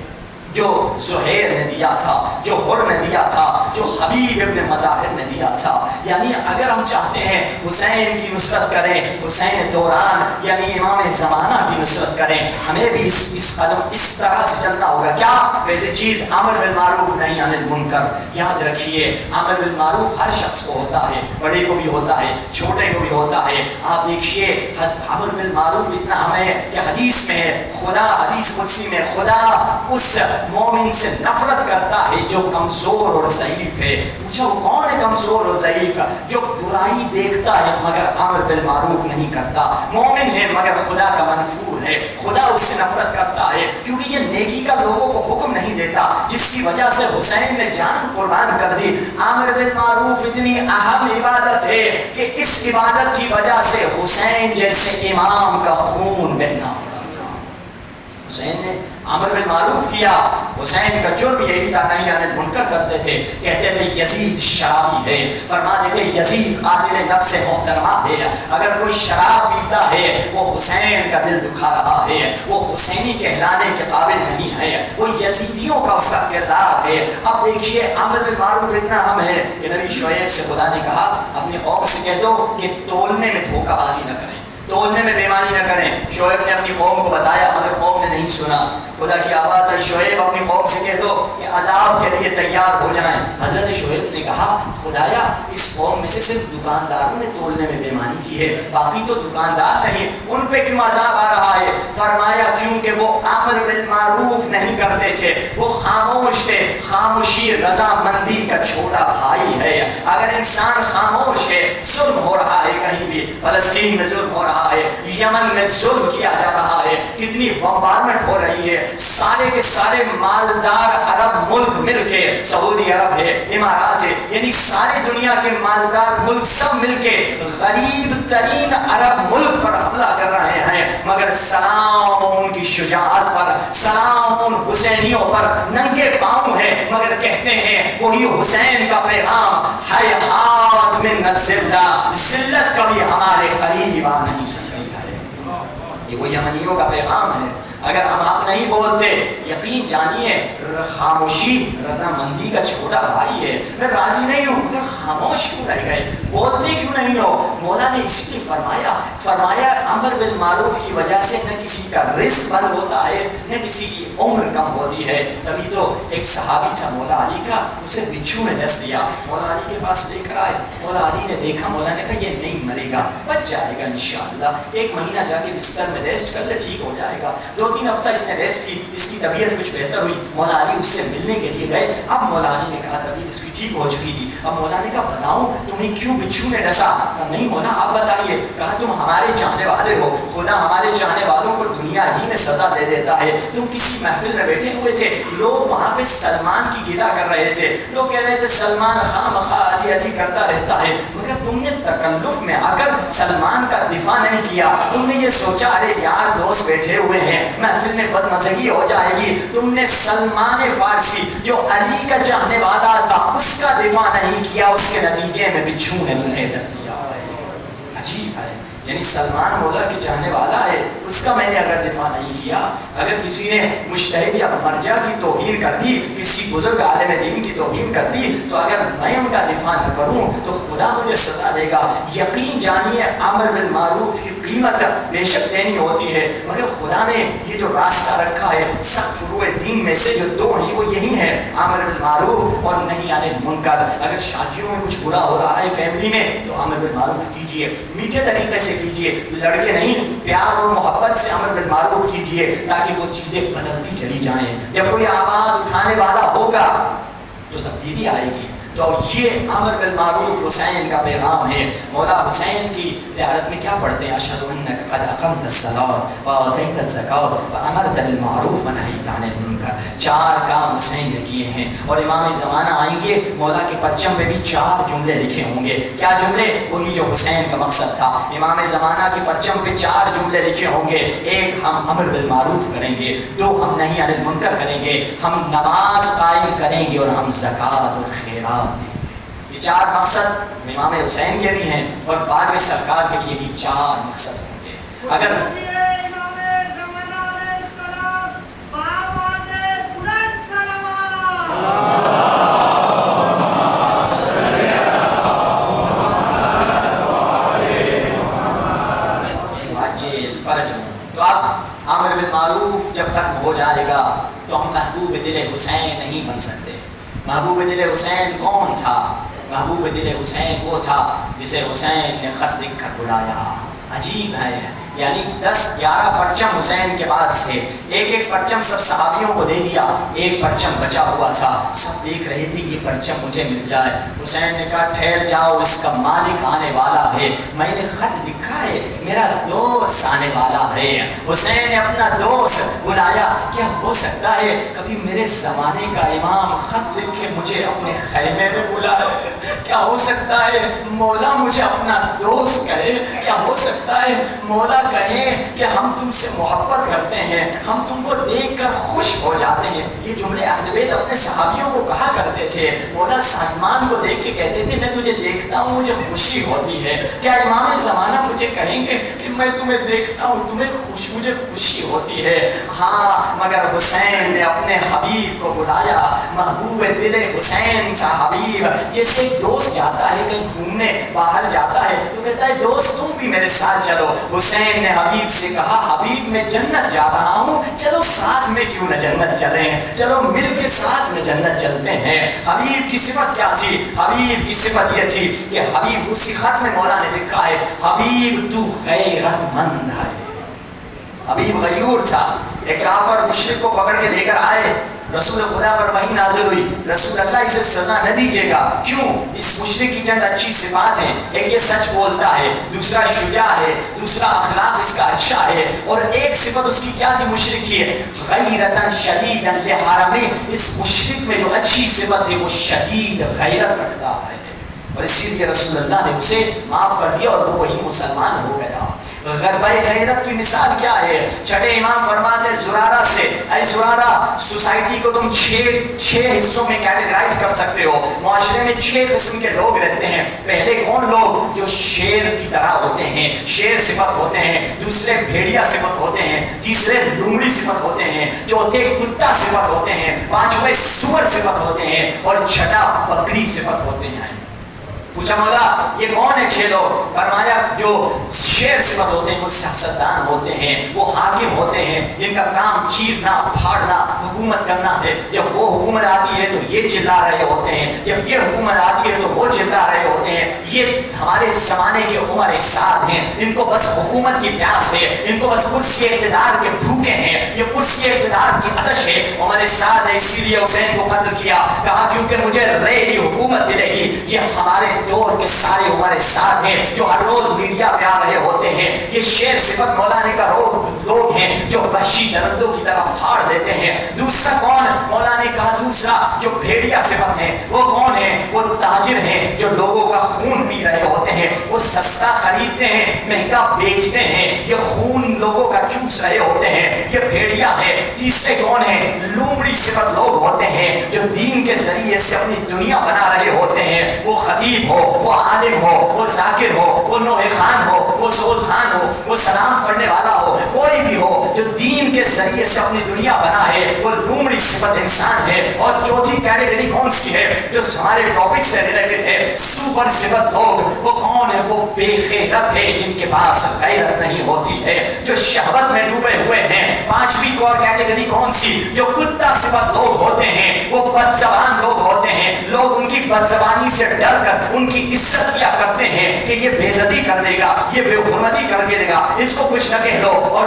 جو زہیر نے دیا تھا، جو حر نے دیا تھا، جو حبیب ابن مظاہر نے دیا تھا، یعنی اگر ہم چاہتے ہیں حسین کی نصرت کریں، حسین دوران یعنی امام زمانہ کی نصرت کریں، ہمیں بھی اس قدم اس طرح سے چلنا ہوگا۔ کیا؟ پہلی چیز امر بالمعروف نہی عن المنکر۔ یاد رکھیے امر بالمعروف ہر شخص کو ہوتا ہے، بڑے کو بھی ہوتا ہے، چھوٹے کو بھی ہوتا ہے۔ آپ دیکھیے امر بالمعروف اتنا ہمیں کہ حدیث میں خدا، حدیث قدسی میں خدا اس مومن سے نفرت کرتا ہے جو کمزور اور ضعیف ہے۔ پوچھا وہ کون ہے کمزور اور ضعیف؟ جو برائی دیکھتا ہے مگر امر بالمعروف نہیں کرتا، مومن ہے مگر خدا کا منفور ہے، خدا اس سے نفرت کرتا ہے کیونکہ یہ نیکی کا لوگوں کو حکم نہیں دیتا، جس کی وجہ سے حسین نے جان قربان کر دی۔ امر بالمعروف اتنی اہم عبادت ہے کہ اس عبادت کی وجہ سے حسین جیسے امام کا خون بہنا پڑا تھا۔ حسین نے امر بالمعروف کیا، حسین کا جرم یہی تھا نہی عن المنکر کرتے تھے، کہتے تھے یزید شرابی ہے، فرماتے تھے یزید قاتل نفس محترمہ ہے، اگر کوئی شراب پیتا ہے وہ حسین کا دل دکھا رہا ہے، وہ حسینی کہلانے کے قابل نہیں ہے، وہ یزیدیوں کا اس کا کردار ہے۔ اب دیکھیے امر بالمعروف اتنا اہم ہے کہ نبی شعیب سے خدا نے کہا اپنی قوم سے کہہ دو کہ تولنے میں دھوکہ بازی نہ کریں، تولنے میں بیمانی نہ کریں۔ شعیب نے اپنی قوم کو بتایا مگر قوم نے نہیں سنا، خدا کی آواز ہے شعیب اپنی قوم سے کہہ دو کہ عذاب کے لیے تیار ہو جائیں۔ حضرت شعیب نے کہا خدایا اس قوم میں سے صرف دکانداروں نے تولنے میں بیمانی کی ہے، باقی تو دکاندار نہیں، ان پہ کیوں عذاب آ رہا ہے؟ فرمایا کیونکہ وہ امر بالمعروف نہیں کرتے تھے، وہ خاموش تھے۔ خاموشی رضامندی کا چھوٹا بھائی ہے۔ اگر انسان خاموش ہے، ظلم ہو رہا ہے کہیں بھی، فلسطین میں ظلم ہو رہا ہے، یمن میں ظلم کیا جا رہا ہے، کتنی بمبارمنٹ ہو رہی ہے، سارے کے سارے مالدار عرب ملک مل کے، سعودی عرب ہے، امارات ہے، یعنی سارے دنیا کے مالدار ملک سب مل کے غریب ترین عرب ملک پر حملہ کر رہے ہیں، مگر سلام ان کی شجاعت پر، سلام ان حسینیوں پر، ننگے پاؤں ہے مگر کہتے ہیں وہی حسین کا پیغام، حیات من الذلہ، ذلت کبھی ہمارے قریب آ نہیں سکتی ہے۔ یہ وہ یمنیوں کا پیغام ہے۔ اگر ہم حق نہیں بولتے، یقین جانیے خاموشی رضامندی کا چھوٹا بھائی ہے۔ میں راضی نہیں ہوں مگر خاموش کیوں رہ گئے، بولتے کیوں نہیں ہو؟ مولا نے اس لیے فرمایا امر بالمعروف کی وجہ سے نہ کسی کا رزق بند ہوتا ہے، نہ کسی کی عمر کم ہوتی ہے۔ تبھی تو ایک صحابی تھا مولا علی کا، اسے بچھو نے ڈس دیا، مولا علی کے پاس لے کر آئے، مولا علی نے دیکھا، مولا نے کہا یہ نہیں مرے گا، بچ جائے گا انشاءاللہ، 1 مہینہ جا کے بستر میں ریسٹ کر لے، ٹھیک ہو جائے گا۔ 2-3 ہفتہ اس نے ریسٹ کی، اس کی طبیعت کچھ بہتر ہوئی، مولا علی اس سے ملنے کے لیے گئے۔ اب مولا علی نے کہا طبیعت اس کی ٹھیک ہو چکی تھی، اب مولا نے کہا بتاؤ تمہیں کیوں بچھو نے ڈسا؟ نہیں مولا آپ بتائیے۔ کہا تم ہمارے چاہنے والے ہو، خدا ہمارے چاہنے والوں کو دنیا ہی میں سزا دے دیتا ہے۔ تم کسی محفل میں بیٹھے ہوئے تھے، لوگ وہاں پہ سلمان کی گلا کر رہے تھے، لوگ کہہ رہے تھے سلمان خام خواہ علی علی کرتا رہتا ہے، مگر تم نے تکلف میں آ کر سلمان کا دفاع نہیں کیا، تم نے یہ سوچا ارے یار دوست بیٹھے ہوئے ہیں محفل میں بدمزگی ہو جائے گی، تم نے سلمان فارسی جو علی کا چاہنے والا تھا اس کا دفاع نہیں کیا، اس کے نتیجے میں بچھو نے تمہیں ڈس دیا۔ عجیب ہے، یعنی سلمان مولا کے چاہنے والا ہے، اس کا میں نے اگر دفاع نہیں کیا، اگر کسی نے مجتہد یا مرجع کی توہین کر دی، کسی بزرگ عالم دین کی توہین کر دی، تو اگر میں ان کا دفاع نہ کروں تو خدا مجھے سزا دے گا۔ یقین جانیے امر بالمعروف کی قیمت بے شک دینی ہوتی ہے، مگر خدا نے یہ جو راستہ رکھا ہے سب فروع دین میں سے جو 2 ہیں وہ یہی ہیں، امر بالمعروف اور نہی عن المنکر۔ اگر شادیوں میں کچھ برا ہو رہا ہے فیملی میں تو امر بالمعروف کیجیے، میٹھے طریقے سے کیجیے، لڑکے نہیں، پیار اور محبت سے امر بالمعروف کیجیے تاکہ وہ چیزیں بدلتی چلی جائیں۔ جب کوئی آواز اٹھانے والا ہوگا تو تبدیلی آئے گی، تو یہ امر بالمعروف حسین کا پیغام ہے۔ مولا حسین کی زیارت میں کیا پڑھتے ہیں؟ اشہد انک قد اقمت الصلاۃ وآتیت الزکاۃ وامرت بالمعروف ونہیت عن المنکر۔ 4 کام حسین نے کیے ہیں، اور امام زمانہ آئیں گے، مولا کے پرچم پہ بھی 4 جملے لکھے ہوں گے۔ کیا جملے؟ وہی جو حسین کا مقصد تھا۔ امام زمانہ کے پرچم پہ 4 جملے لکھے ہوں گے، 1 ہم امر بالمعروف کریں گے، 2 ہم نہی عن المنکر کریں گے، ہم نماز قائم کریں گے، اور ہم زکوٰۃ اور خیرات دیں گے۔ یہ 4 مقصد امام حسین کے بھی ہیں، اور بعد میں سرکار کے بھی یہی 4 مقصد ہوں گے۔ اگر تو اب امر بالمعروف جب ختم ہو جائے گا تو ہم محبوب دل حسین نہیں بن سکتے۔ محبوب دل حسین کون تھا؟ محبوب دل حسین وہ تھا جسے حسین نے خط لکھ کر بلایا۔ عجیب ہے، یعنی 10-11 پرچم حسین کے پاس تھے، ایک پرچم سب صحابیوں کو دے دیا، ایک پرچم بچا ہوا تھا، سب دیکھ رہے تھے یہ پرچم مجھے مل جائے۔ حسین نے کہا ٹھہر جاؤ، اس کا مالک آنے والا ہے، میں نے خط لکھا ہے، میرا دوست آنے والا ہے۔ حسین نے اپنا دوست بلایا۔ کیا ہو سکتا ہے کبھی میرے زمانے کا امام خط لکھ کے مجھے اپنے خیمے میں بلائے؟ کیا ہو سکتا ہے مولا مجھے اپنا دوست کہے؟ کیا ہو سکتا ہے مولا کہیں کہ ہم تم سے محبت کرتے ہیں، ہم تم کو دیکھ کر خوش ہو جاتے ہیں؟ یہ جملے اہل بیت اپنے صحابیوں کو کہا کرتے تھے۔ مولا سلمان کو دیکھ کے کہتے تھے میں تجھے دیکھتا ہوں مجھے خوشی ہوتی ہے۔ کیا امام زمانہ مجھے کہیں گے کہ میں تمہیں دیکھتا ہوں مجھے خوشی ہوتی ہے؟ ہاں، مگر حسین نے اپنے حبیب کو بلایا۔ محبوب دل حسین تھا حبیب۔ جیسے ایک دوست جاتا ہے کہیں گھومنے باہر جاتا ہے تو کہتا ہے دوست تم بھی میرے ساتھ چلو۔ حسین نے حبیب سے کہا حبیب میں جنت جا رہا ہوں، چلو ساتھ میں کیوں نہ جنت چلیں، چلو مل کے ساتھ میں جنت چلتے ہیں۔ حبیب کی صفت کیا تھی؟ حبیب کی صفت یہ تھی کہ حبیب، اسی خط میں مولا نے لکھا ہے حبیب تو غیرت مند ہے۔ حبیب غیور تھا۔ ایک کافر مشرک کو پکڑ کے لے کر آئے، رسول خدا پر وحی نازل ہوئی، رسول اللہ اسے سزا نہ دیجیے گا۔ کیوں؟ اس مشرک کی چند اچھی صفات ہیں، ایک یہ سچ بولتا ہے، دوسرا شجاع ہے، دوسرا اخلاق اس کا اچھا ہے، اور ایک صفت اس کی کیا تھی مشرک کی ہے؟ غیرتاً شدیداً لحرمہ۔ اس مشرک میں جو اچھی صفت ہے وہ شدید غیرت رکھتا ہے، اور اسی لیے رسول اللہ نے اسے معاف کر دیا اور وہ وہی مسلمان ہو گیا۔ غیرت کی مثال کیا ہے؟ چھٹے امام فرماتے زرارہ سے، اے زرارہ سوسائٹی کو تم 6 حصوں میں کیٹیگرائز کر سکتے ہو۔ معاشرے میں 6 قسم کے لوگ رہتے ہیں۔ پہلے کون لوگ؟ جو شیر کی طرح ہوتے ہیں، شیر صفت ہوتے ہیں، دوسرے بھیڑیا صفت ہوتے ہیں، تیسرے لومڑی صفت ہوتے ہیں، چوتھے کتا صفت ہوتے ہیں، پانچویں سور صفت ہوتے ہیں، اور چھٹا بکری صفت ہوتے ہیں۔ پوچھا مولا یہ کون ہے 6 لوگ؟ فرمایا جو شیر صفت ہوتے ہیں وہ سیاستدان ہوتے ہیں، وہ حاکم ہوتے ہیں، جن کا کام چیرنا پھاڑنا حکومت کرنا ہے۔ جب وہ حکومت آتی ہے تو یہ چلا رہے ہوتے ہیں، جب یہ حکومت آتی ہے تو وہ چلا رہے ہوتے ہیں۔ یہ ہمارے زمانے کے عمر سعد ہیں، ان کو بس حکومت کی پیاس ہے، ان کو بس کرسی اقتدار کے بھوکے ہیں، یہ کرسی اقتدار کی آتش ہے۔ عمر سعد نے اسی لیے حسین کو قتل کیا، کہا کیونکہ مجھے رے کی حکومت ملے گی۔ یہ ہمارے دور کے سارے عمر سعد ہیں جو ہر روز میڈیا پہ آ رہے ہوتے ہیں۔ یہ شیر صفت مولانے کا لوگ ہیں جو وحشی درندوں کی طرح پھاڑ دیتے ہیں۔ دوسرا کون؟ مولانے کہا دوسرا جو بھیڑیا صفت ہیں وہ کون ہیں؟ وہ تاجر ہیں جو لوگوں کا خون پی رہے ہوتے ہیں، وہ سستا خریدتے ہیں مہنگا بیچتے ہیں، یہ خون لوگوں کا چوس رہے ہوتے ہیں، یہ بھیڑیا ہے۔ تیسرے کون ہیں؟ لومڑی صفت لوگ ہوتے ہیں جو دین کے ذریعے سے اپنی دنیا بنا رہے ہوتے ہیں، وہ خطیب ہو، وہ عالم ہو، وہ ذاکر ہو، وہ نوح خان ہو، وہ سوز خان ہو، وہ سلام پڑھنے والا ہو، کوئی بھی ہو جو دین کے ذریعے سے اپنی دنیا بنا ہے وہ لومڑی صفت انسان ہے۔ اور چوتھی کیٹیگری کون سی ہے جو ہمارے ٹاپک سے ریلیٹڈ ہے؟ سپر صفت لوگ۔ وہ کون ہے؟ وہ بے غیرت ہے جن کے پاس غیرت نہیں ہوتی ہے، جو شہوت میں ڈوبے ہوئے ہیں۔ پانچویں کیٹیگری کون سی؟ جو کتا صفت لوگ ہوتے ہیں، وہ بد زبان لوگ ہوتے ہیں، لوگ ان کی بد زبانی سے ڈر کر ان کی عزت کیا کرتے ہیں کہ یہ بے عزتی کر دے گا، یہ بے حرمتی کر کے دے گا، اس کو کچھ نہ کہہ لو۔ اور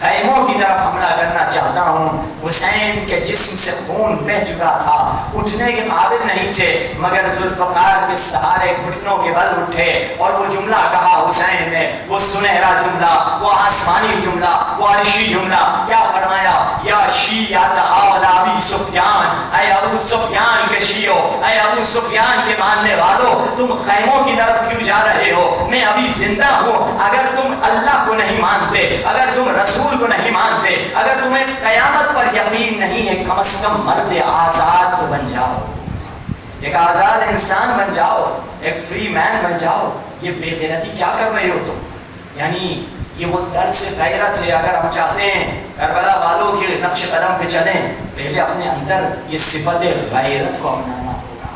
خیموں کی طرف حملہ کرنا چاہتا ہوں. حسین کے جسم سے خون بہہ چکا تھا, اٹھنے کے قابل نہیں تھے, مگر ذوالفقار کے سہارے گھٹنوں کے بل اٹھے اور وہ جملہ کہا حسین نے, وہ سنہرا جملہ, وہ آسمانی جملہ, وہ عرشی جملہ. کیا فرمایا؟ یا شیعہ آل ابی سفیان, اے ابو سفیان کے شیعو, اے ابو سفیان کے ماننے والو, تم خیموں کی طرف کیوں جا رہے ہو؟ میں ابھی زندہ ہوں. اگر تم اللہ کو نہیں مانتے, اگر تم رسول کو نہیں مانتے, اگر تمہیں قیامت پر یقین نہیں ہے, کم از کم مرد آزاد تو بن جاؤ, ایک آزاد انسان بن جاؤ, ایک فری مین بن جاؤ. یہ بے غیرتی کیا کر رہے ہو تم؟ یعنی یہ وہ درس غیرت ہے. اگر ہم چاہتے ہیں کربلا والوں کے نقش قدم پہ چلیں, پہلے اپنے اندر یہ صفت غیرت کو اپنانا ہوگا.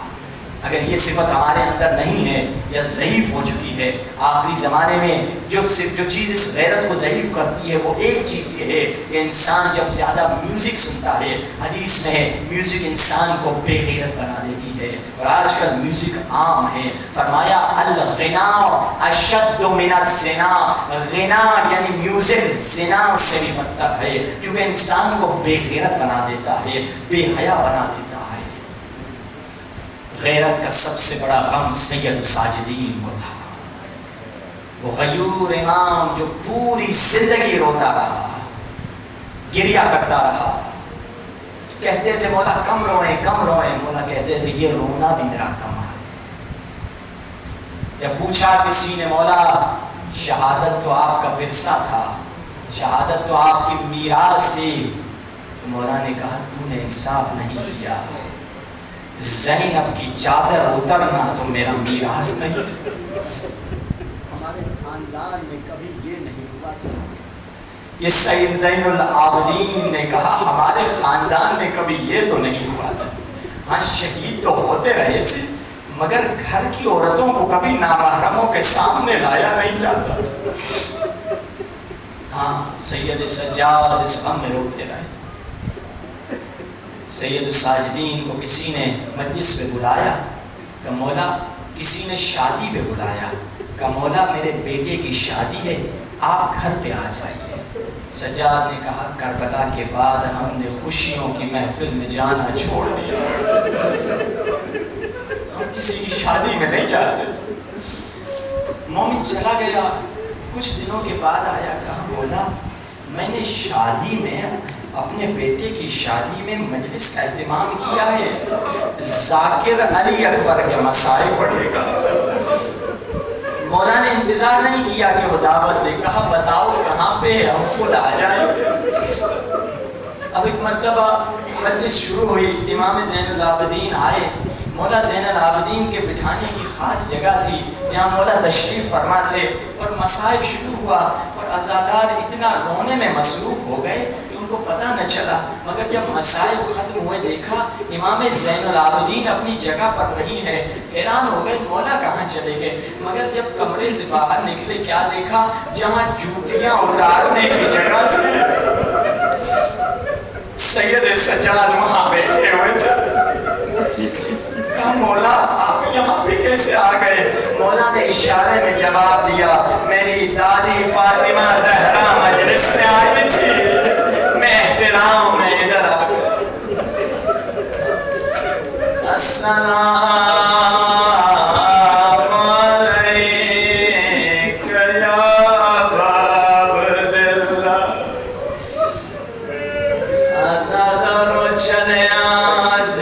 اگر یہ صفت ہمارے اندر نہیں ہے یا ضعیف ہو چکی ہے, آخری زمانے میں جو چیز اس غیرت کو ضعیف کرتی ہے وہ ایک چیز یہ ہے کہ انسان جب زیادہ میوزک سنتا ہے, حدیث میں ہے میوزک انسان کو بے غیرت بنا دیتی ہے, اور آج کل میوزک عام ہے. فرمایا الغنا اشد من الزنا, غنا یعنی میوزک زنا سے بھی بدتر ہے, کیونکہ انسان کو بے غیرت بنا دیتا ہے, بے حیا بنا دیتا ہے. غیرت کا سب سے بڑا غم سید الساجدین کو تھا. وہ غیور امام جو پوری زندگی روتا رہا, گریا کرتا رہا. کہتے تھے مولا کم روئیں کم روئیں, مولا کہتے تھے یہ رونا بھی میرا کم ہے. جب پوچھا کسی نے مولا شہادت تو آپ کا ورثہ تھا, شہادت تو آپ کی میراث تھی, تو مولا نے کہا تو نے انصاف نہیں کیا, زینب کی چادر اترنا تو میرا میراث نہیں تھا. ہمارے خاندان میں کبھی یہ نہیں ہوا تھا. یہ سید زین العابدین نے کہا ہمارے خاندان میں کبھی یہ تو نہیں ہوا تھا. ہاں شہید تو ہوتے رہے تھے, مگر گھر کی عورتوں کو کبھی نامحرموں کے سامنے لایا نہیں جاتا تھا. ہاں سید سجاد اس غم میں روتے رہے. سید الساجدین کو کسی نے مجلس پہ بلایا, کہ مولا کسی نے شادی پہ بلایا, کہ مولا میرے بیٹے کی شادی ہے, آپ گھر پہ آ جائیے. سجاد نے کہا کربلا کے بعد ہم نے خوشیوں کی محفل میں جانا چھوڑ دیا, ہم کسی کی شادی میں نہیں جاتے. مومن چلا گیا, کچھ دنوں کے بعد آیا, کہا مولا میں نے شادی میں, اپنے بیٹے کی شادی میں مجلس کا اہتمام کیا ہے, ذاکر علی اکبر کے مسائل پڑھے گا. مولا نے انتظار نہیں کیا کہ وہ دعوت دے, کہا بتاؤ کہاں پہ, ہم خود آ جائیں گے. اب ایک مرتبہ مجلس شروع ہوئی, امام زین العابدین آئے. مولا زین العابدین کے بٹھانے کی خاص جگہ تھی جہاں مولا تشریف فرما تھے, اور مصائب شروع ہوا, اور عزادار اتنا رونے میں مصروف ہو گئے کو پتہ نہ چلا. مگر جب مسائل ختم ہوئے دیکھا امام زین العابدین اپنی جگہ پر نہیں ہے, حیران ہو گئے مولا کہاں چلے گئے. مگر جب کمرے سے باہر نکلے کیا دیکھا, جہاں جوتیاں اتارنے کی جگہ تھی سید سجاد وہاں بیٹھے ہوئے تھے. کہا مولا آپ یہاں پہ کیسے آ گئے؟ مولا نے اشارے میں جواب دیا, میری دادی فاطمہ زہرا مجلس سے آئی تھی, میں احترام میں ادھر آ گیا. السلام علیک یا ابا عبداللہ, آزادانو چلے آج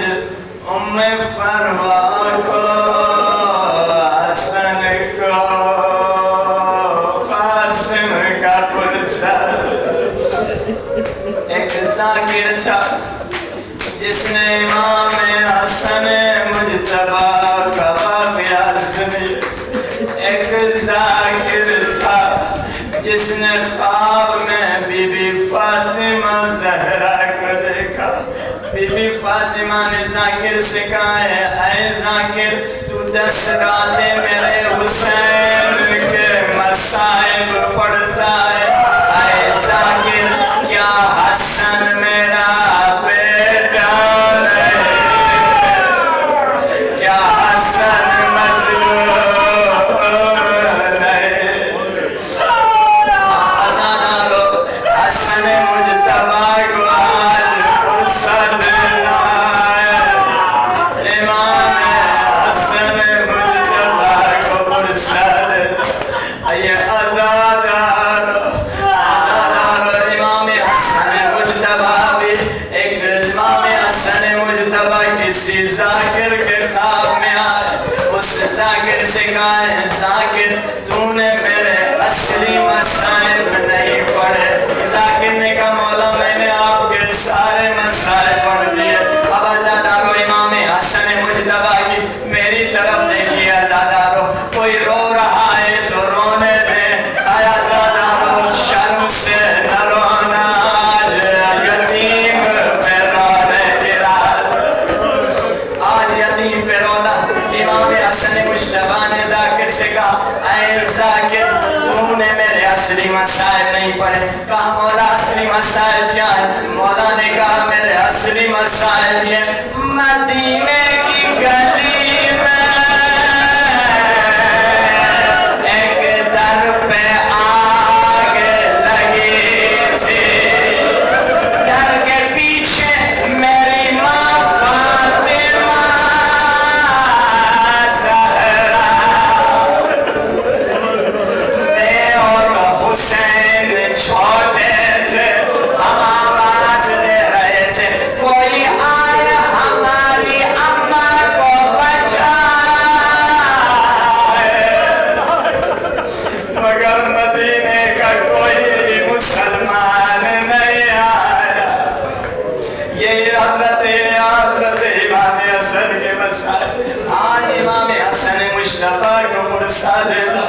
ام فروا کو, حسن کو, قاسم کا پرسر. ایک ذاکر تھا جس نے امام حسن مجتبی کا واقعہ سنی. ایک ذاکر تھا جس نے خواب میں بی بی فاطمہ زہرا کو دیکھا. بی بی فاطمہ نے ذاکر سے کہا ہے, اے ذاکر تو 10 راتیں میرے حسین کے مصائب پڑھتا ہے. اے ذاکر کیا حسن میرا بیٹا نہیں, کیا حسن مظلوم نہیں. آزادارو حسن کہا مولا اصلی مسائل کیا ہے؟ مولا نے کہا میرے اصلی مسائل یہ مدینے کی گلی میں ایک در پہ آگ لگی تھی، در کے پیچھے میری ماں فاطمہ زہرا، میں اور حسین چھوٹے تھے، ہم آواز دے رہے تھے کوئی آئے ہماری اماں کو بچائے، مگر مدینے کا کوئی مسلمان نہیں آیا۔ یہ حضرت امام حسن کے مسائل، آج امام حسن مشتبہ کو پرسا دیتا۔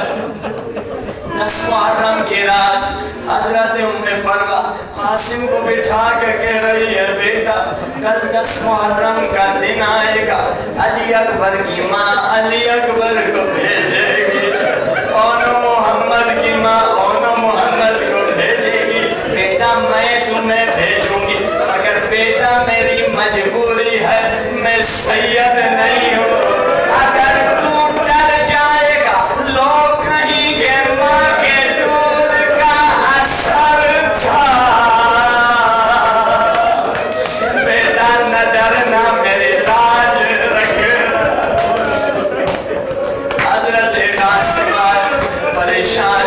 10 محرم کی رات حضرت ام فروا قاسم کو بٹھا کے کہہ رہی ہے بیٹا کل 10 محرم کا دن آئے گا، علی اکبر کی ماں علی اکبر کو بھیجے گی، اونو محمد کی ماں اونو محمد کو بھیجے گی، بیٹا میں تمہیں بھیجوں گی، مگر بیٹا میری مجبوری ہے، میں سید نہیں ہوں، اگر تو ڈر جائے گا لوگ کہیں گے ماں کے دودھ کا اثر تھا، بیٹا نہ ڈرنا میری لاج رکھنا۔ حضرت قاسم پریشان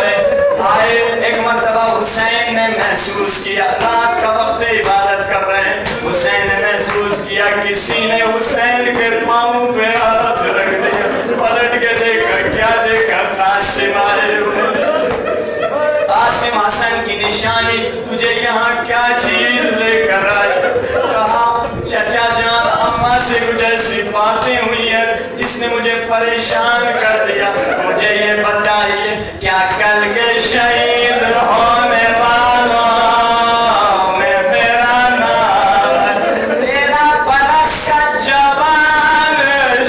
آئے، ایک مرتبہ حسین نے محسوس کیا، رات کا وقت عبادت کر رہے ہیں، حسین نے محسوس کیا کسی نے حسین کے پاؤں پہ ہاتھ رکھ دیا، پلٹ کے دیکھا، کیا دیکھا؟ قاسم آئے ہوئے۔ قاسم حسن کی نشانی، تجھے یہاں کیا چیز لے کر آئی؟ کہا چچا جان اماں سے کچھ ایسی باتیں ہوئی ہیں جس نے مجھے پریشان کر دیا، مجھے یہ بتائیے کیا کل کے شہید ہونے والوں میں میرا نام ہے؟ تیرا برس کا جوان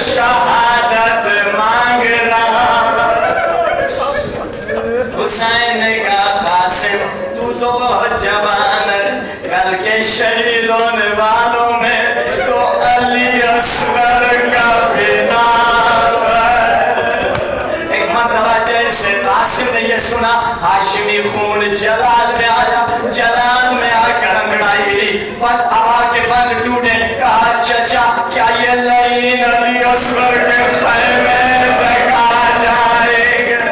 شہادت مانگ رہا۔ حسین نے کہا قاسم تو بہت جوان ہے، کل کے شہید ہونے والوں میں تو علی اصغر کا بھی نام ہے۔ ایک مرتبہ جیسے قاسم نے یہ سنا، ہاشمی خون جلال میں آیا، جلال میں آ کر انگڑائی گئی، بند آبا کے بند ٹوٹے، کہا چچا کیا یہ لعین علی اصغر کے خیمے تک آ جائے گا؟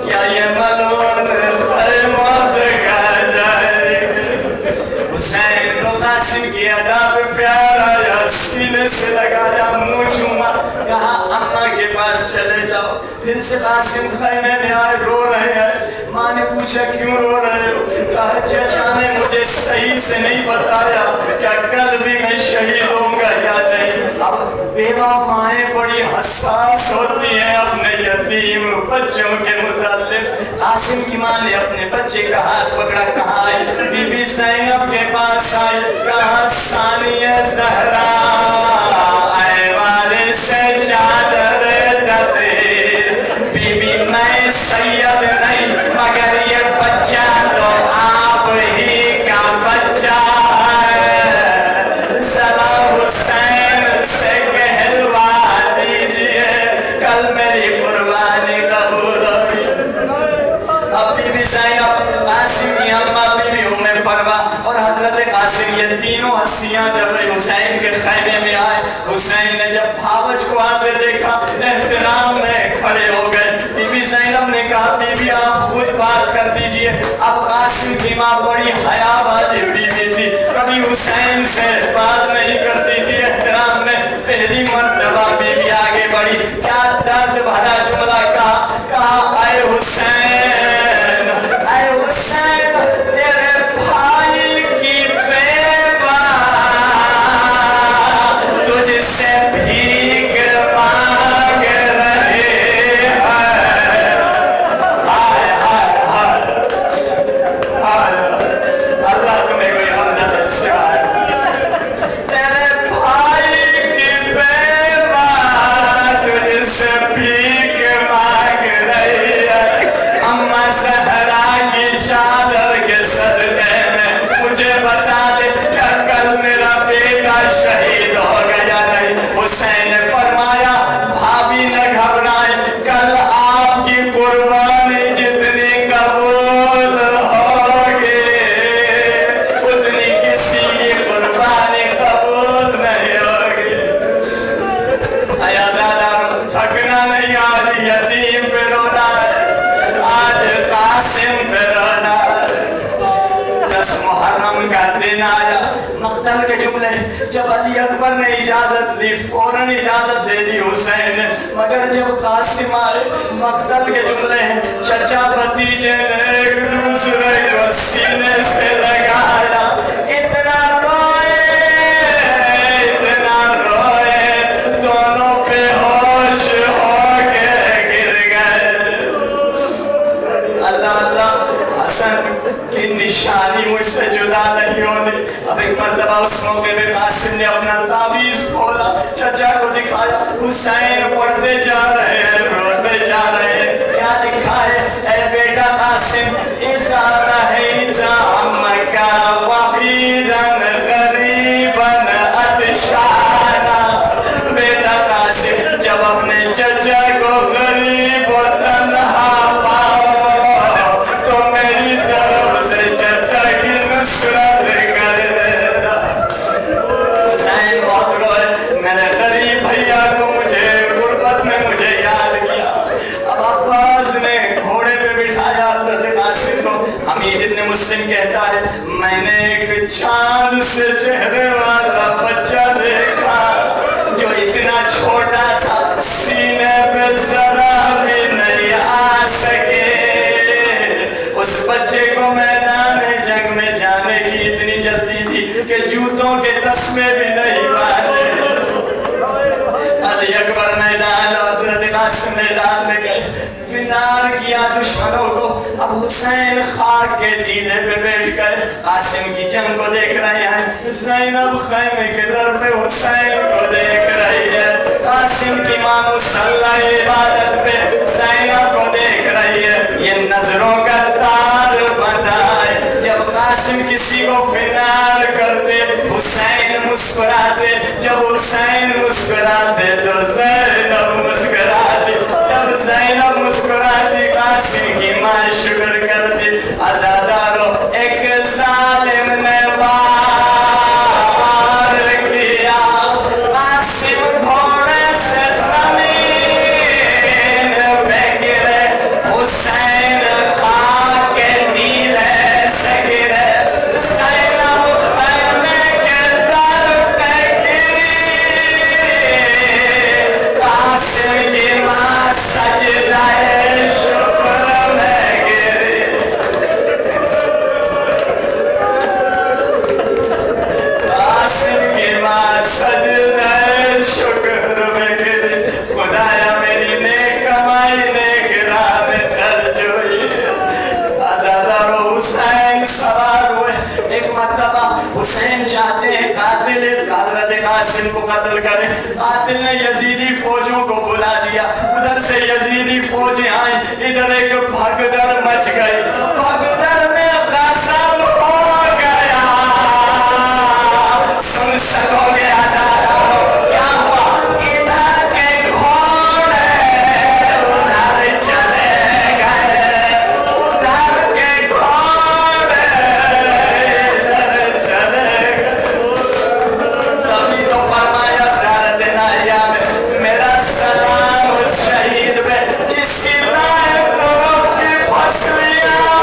کیا یہ ملعون خیموں تک آ جائے گا؟ حسین کو قاسم کی ادا پہ پیار آیا، سینے سے لگایا، منہ چوما، کہا اماں کے پاس چلے جاؤ۔ پھر سے قاسم خیمے میں آئے، رو رہے ہیں، ماں نے پوچھا کیوں رو رہے ہو؟ کہا چچا نے مجھے صحیح سے نہیں بتایا کیا کل بھی میں شہید ہوں گا یا نہیں۔ اب بیوہ مائیں بڑی حساس ہوتی ہیں اپنے یتیم بچوں کے متعلق۔ قاسم کی ماں نے اپنے بچے کا ہاتھ پکڑا، کہاں آئی؟ بی بی زینب کے پاس آئی، کہا ثانیہ زہرا اے وارث چادر تطہیر، بی بی میں سید نہیں مگر یہ بچہ تو آپ ہی کا بچہ ہے، ذرا حسین سے کہلوا دیجئے کل میری قربانی قبول ہوگی۔ اب بی بی زینب، قاسم کی اماں بی بی ام فروا اور حضرت قاسم، یہ تینوں ہستیاں جب حسین کے خیمے میں آئے، حسین نے جب بھاوج کو آتے دیکھا احترام میں کھڑے ہو گئے۔ بی بی زینب نے کہا بی بی آپ خود بات کر دیجئے۔ اب قاسم کی ماں بڑی حیا والی بی بی تھی، کبھی حسین سے بات نہیں کرتی تھی احترام میں، پہلی مرتبہ بی بی آگے بڑھی، کیا درد بھرا جملہ کہا اے حسین، اے حسین تیرے بھائی کی بیوہ تجھ سے بھیک مانگ رہے ہیں۔ ہائے ہائے ہائے، اللہ تمہیں کوئی مدد سوائے، تیرے بھائی کی بیوہ تجھ سے بھیک مانگ رہی سامنے نہ آیا. مقتل کے جملے جب علی اکبر نے اجازت دی فوراً اجازت دے دی حسین نے, مگر جب قاسم آئے مقتل کے جملے ہیں چچا بھتیجے نے ایک دوسرے کو سینے سے لگایا. اتنا روئے دونوں بے ہوش ہو کے گر گئے. اللہ اللہ, حسن کی نشانی مجھ سے جدا نہیں ہونی. اب ایک مرتبہ اس موقع پہ قاسم نے اپنا تعویذ کھولا, چچا کو دکھایا. حسین پڑھتے جا رہے ہیں, روتے جا رہے ہیں. کیا لکھا ہے؟ اے بیٹا قاسم, اذا رأیت عمک وحیدا غریبا عطشانا. بیٹا قاسم, جب اپنے چچا کو غریب و تنہا پاؤ تو میری طرف سے چچا کی نصرت کر دینا. حسین بہت روئے, میرے غریب بھیا کو مجھے غربت میں مجھے یاد کیا. اب عباس نے گھوڑے پہ بٹھایا حضرت قاسم کو. حمید ابن مسلم کہتا ہے میں نے ایک چاند سے چہرے والا بچہ دیکھا جو اتنا چھوٹا تھا سینے پہ ذرا بھی نہیں آ سکے. اس بچے کو میدان جنگ میں جانے کی اتنی جلدی تھی کہ جوتوں کے تسمے بھی نہیں باندھے. علی اکبر میدان, حضرت قاسم میدان میں گئے, فنار کیا دشمنوں کو. اب حسین خاک کے ٹیلے پہ بیٹھ گئے, قاسم کی جنگ کو دیکھ رہے ہیں. زینب خیمے کے در پہ حسین کو دیکھ رہی ہے. قاسم کی ماں مصلی عبادت پہ زینب کو دیکھ رہی ہے. یہ نظروں کا تار بندھا ہے. جب قاسم کسی کو فنار کرتے حسین مسکراتے, جب حسین مسکراتے تو زینب مسکراتی, جب زینب مسکراتی قاسم کی ماں شکر کرتی. عزادارو, ایک ظالم نے وار کیا, قاسم گھوڑے سے زمین پہ گرے, حسین خاک کے ٹیلے سے گرے. زینب خیمے کے در پہ گری, قاسم کی ماں سجدہ شکر میں گری. قاسم کی ماں سجدہ شکر میں گری. خدایا میری نیک کمائی نیک راہ میں خرچ ہوئی. عزادارو, حسین سوار ہوئے. ایک مرتبہ حسین چاہتے ہیں قاتل حضرت قاسم کو قتل کرے. قاتل نے یزیدی فوجوں کو بلا دیا. ادھر سے یزیدی فوجیں آئیں, ادھر ایک بھگدڑ مچ گئی. بھگدڑ میں قسم ہو گیا. سن سکو گے عزادارو کیا ہوا؟ ادھر کے گھوڑے ادھر چلے گئے, ادھر کے گھوڑے ادھر چلے گئے. تبھی تو فرمایا زیارت ناہیہ میں میرا سلام اس شہید پہ جس کی رائے طرف کی پسلیاں